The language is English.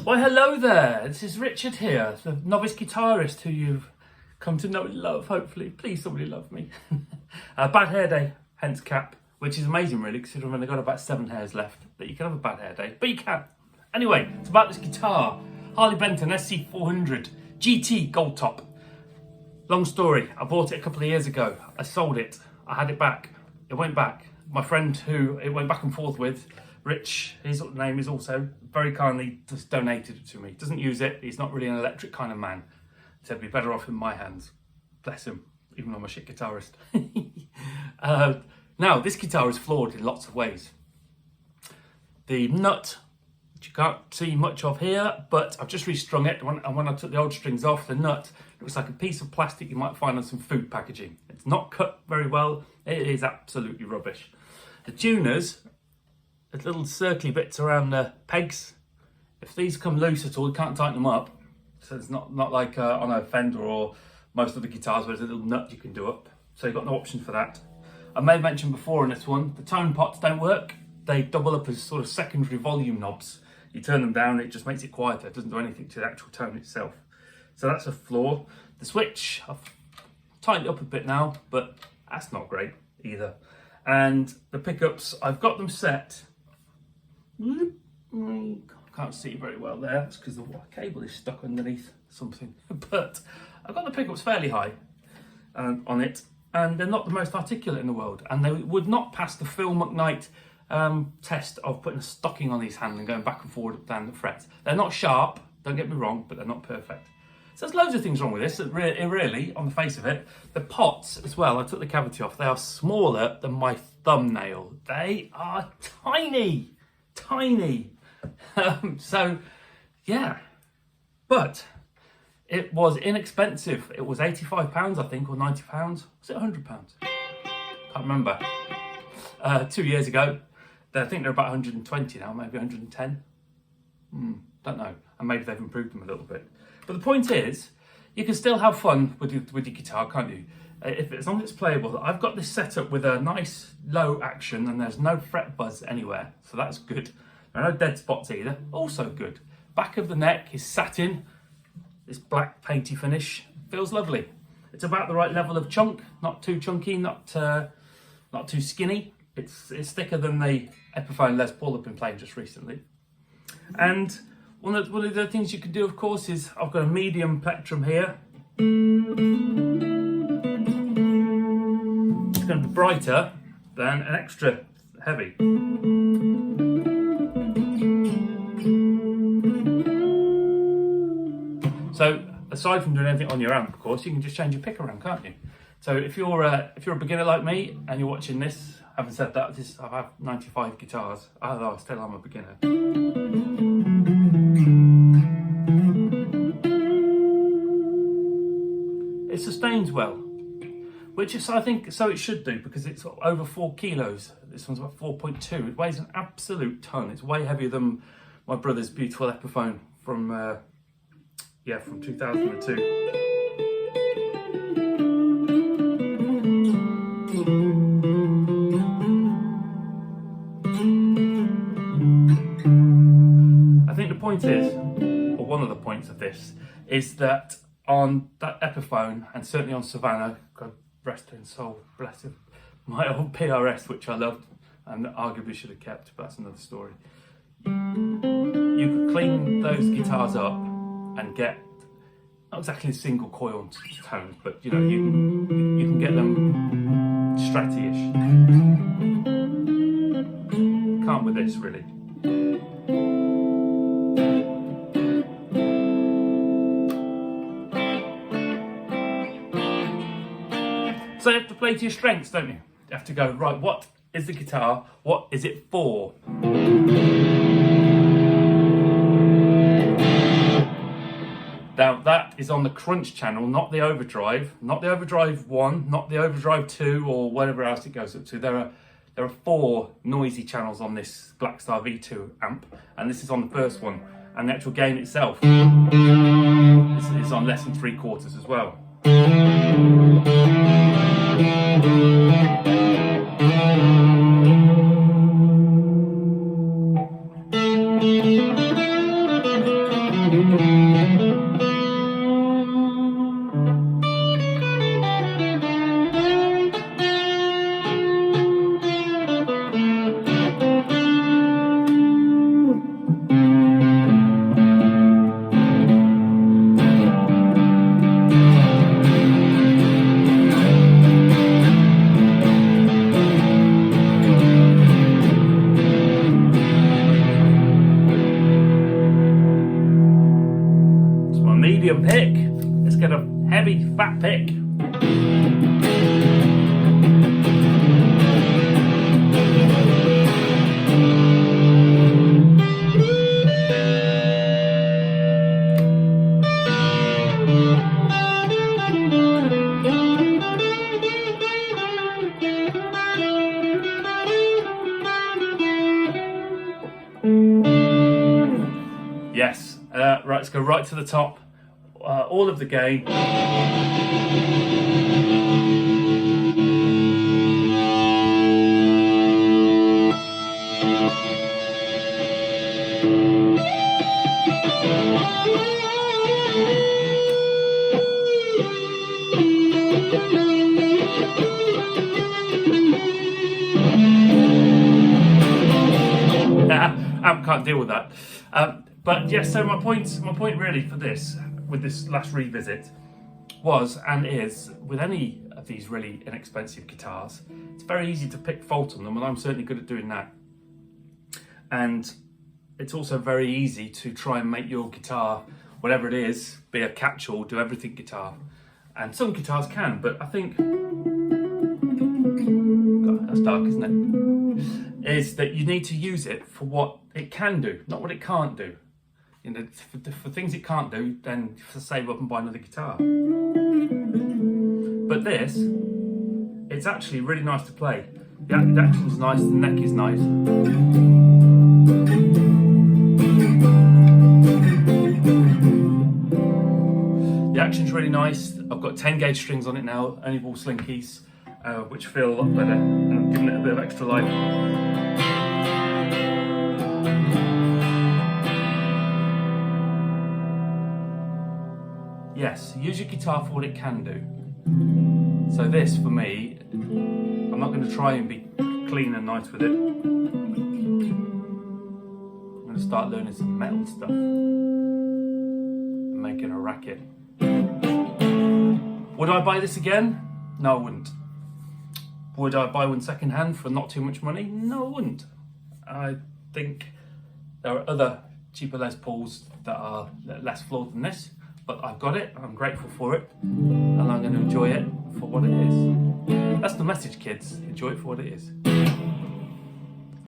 Why hello there, this is Richard here, the novice guitarist who you've come to know and love, hopefully. Please somebody love me. Bad hair day, hence cap, which is amazing really, considering I've only got about 7 hairs left, that you can have a bad hair day, but you can. Anyway, it's about this guitar, Harley Benton SC-400 GT gold top. Long story, I bought it a couple of years ago, I sold it, I had it back, it went back. My friend who it went back and forth with, Rich, his name is also, very kindly just donated it to me. Doesn't use it, he's not really an electric kind of man. Said it'd be better off in my hands. Bless him, even though I'm a shit guitarist. Now, this guitar is flawed in lots of ways. The nut, which you can't see much of here, but I've just restrung it, and when I took the old strings off, the nut, it was like a piece of plastic you might find on some food packaging. It's not cut very well, it is absolutely rubbish. The tuners, the little circly bits around the pegs, if these come loose at all, you can't tighten them up. So it's not like on a Fender or most of the guitars where there's a little nut you can do up. So you've got no option for that. I may have mentioned before in this one, the tone pots don't work. They double up as sort of secondary volume knobs. You turn them down, it just makes it quieter. It doesn't do anything to the actual tone itself. So that's a flaw. The switch, I've tightened it up a bit now, but that's not great either. And the pickups, I've got them set. Can't see very well there, that's because the cable is stuck underneath something. But I've got the pickups fairly high on it, and they're not the most articulate in the world. And they would not pass the Phil McKnight test of putting a stocking on these hands and going back and forward down the frets. They're not sharp, don't get me wrong, but they're not perfect. So there's loads of things wrong with this, really, on the face of it. The pots as well, I took the cavity off, they are smaller than my thumbnail. They are tiny, tiny. So, yeah. But it was inexpensive. It was £85, I think, or £90. Was it £100? Can't remember. 2 years ago. I think they're about 120 now, maybe 110. Don't know. And maybe they've improved them a little bit. But the point is, you can still have fun with your guitar, can't you? As long as it's playable. I've got this set up with a nice low action and there's no fret buzz anywhere. So that's good. There are no dead spots either. Also good. Back of the neck is satin. This black painty finish. Feels lovely. It's about the right level of chunk. Not too chunky, not too skinny. It's thicker than the Epiphone Les Paul I've been playing just recently. And one of the things you can do, of course, is I've got a medium plectrum here. It's going to be brighter than an extra heavy. So aside from doing anything on your amp, of course, you can just change your pick around, can't you? So if you're a beginner like me and you're watching this, having said that, I have 95 guitars, although still I'm a beginner. It sustains well, which is, I think, so it should do, because it's over 4 kilos. This one's about 4.2. It weighs an absolute ton. It's way heavier than my brother's beautiful Epiphone from 2002. I think the point is, or one of the points of this, is that on that Epiphone, and certainly on Savannah, God rest her soul, bless her, my old PRS, which I loved and arguably should have kept, but that's another story. You could clean those guitars up and get not exactly a single coil tones, but you know, you can get them stratty-ish. Can't with this really. So you have to play to your strengths, don't you? You have to go, right, what is the guitar? What is it for? Now that is on the crunch channel, not the overdrive, not the overdrive 1, not the overdrive 2, or whatever else it goes up to. There are 4 noisy channels on this Blackstar V2 amp, and this is on the first one. And the actual gain itself is on less than 3/4 as well. medium pick. Let's get a heavy, fat pick. Yes, right, let's go right to the top. All of the gain. Amp can't deal with that. But yes, so my point really for this, with this last revisit, was and is, with any of these really inexpensive guitars, it's very easy to pick fault on them, and I'm certainly good at doing that. And it's also very easy to try and make your guitar, whatever it is, be a catch-all, do everything guitar. And some guitars can, but I think, God, that's dark, isn't it? Is that you need to use it for what it can do, not what it can't do. You know, for things it can't do, then save up and buy another guitar. But this, it's actually really nice to play. The action's nice, the neck is nice. The action's really nice. I've got 10 gauge strings on it now, only ball slinkies, which feel a lot better, and I'm giving it a bit of extra life. Yes, use your guitar for what it can do. So this, for me, I'm not going to try and be clean and nice with it. I'm going to start learning some metal stuff and making a racket. Would I buy this again? No, I wouldn't. Would I buy one second hand for not too much money? No, I wouldn't. I think there are other cheaper Les Pauls that are less flawed than this. But I've got it, I'm grateful for it, and I'm going to enjoy it for what it is. That's the message, kids. Enjoy it for what it is.